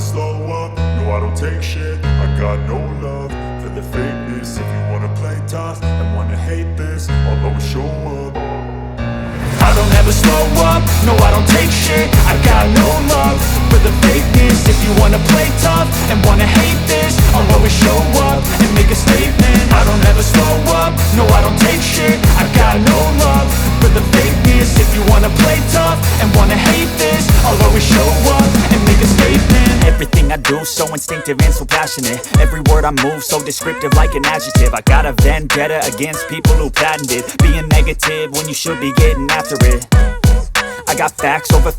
slow up, no I don't take shit. I got no love for the fakeness. If you wanna play tough and wanna hate this, I'll always show up. I don't ever slow up, no I don't take shit. I got no love for the fakeness. If you wanna play tough and wanna hate this, I'll always show up and make a statement. I don't ever slow up, no I don't take shit. I got no love for the fakeness. If you wanna play tough and wanna hate this, I'll always show up and make a statement. Everything I do so instinctive and so passionate. Every word I move so descriptive like an adjective. I got a vendetta against people who patented being negative when you should be getting after it. I got facts over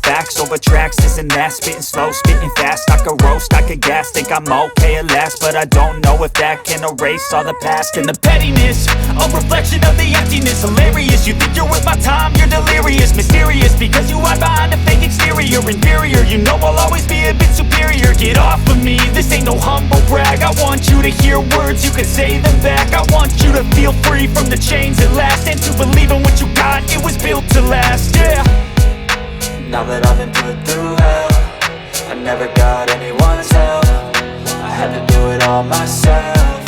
tracks, this and that. Spitting slow, spitting fast, I could roast, I could gas. Think I'm okay at last, but I don't know if that can erase all the past. And the pettiness, a reflection of the emptiness. Hilarious, you think you're worth my time, you're delirious. Mysterious, because you hide behind a fake exterior. Inferior, you know I'll always be a bit superior. Get off of me, this ain't no humble brag. I want you to hear words, you can say them back. I want you to feel free from the chains at last, and to believe in what you got, it was built to last, yeah. Now that I've been put through hell, I never got anyone's help. I had to do it all myself.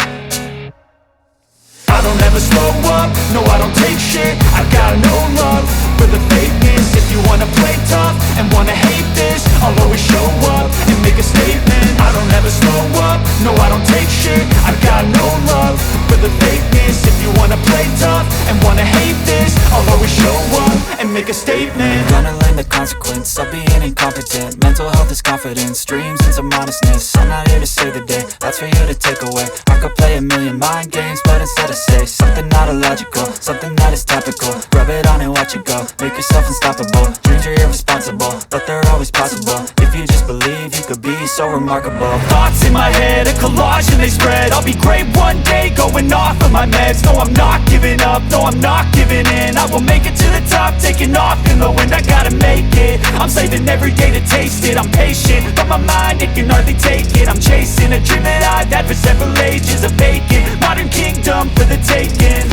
I don't ever slow up, no I don't take shit. I got no love for the fakeness. If you wanna play tough and wanna hate this, I'll always show up and make a statement. I don't ever slow up, no I don't take shit. I got no love for the fakeness. If you wanna play tough and wanna hate this, I'll always show up and make a statement. Gonna learn the consequence of being incompetent. Mental health is confidence, dreams and some honestness. I'm not here to save the day, that's for you to take away. I could play a million mind games, but instead I say something not illogical, something that is topical. Rub it on and watch it go, make yourself unstoppable. Dreams are irresponsible, but they're always possible. If you just believe, you could be so remarkable. Thoughts in my head, a collage and they spread. I'll be great one day, going off of my meds. No, I'm not giving up, no, I'm not giving in. I will make it to the top, taking off in the wind. I gotta make it, I'm saving every day to taste it. I'm patient, but my mind, it can hardly take it. I'm chasing a dream that I've had for several ages. A vacant, modern kingdom for the taking.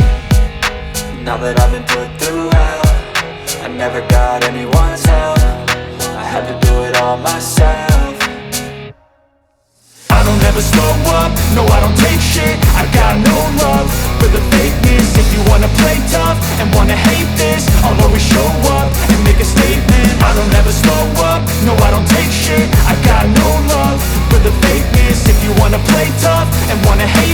Now that I've been put through hell, I never got anyone's help. I had to do it all myself. I don't ever slow up, no I don't take shit. I got no love for the fakeness. If you wanna play tough and wanna hate this, I'll always show up and make a statement. I don't ever slow up, no I don't take shit. I got no love for the fakeness. If you wanna play tough and wanna hate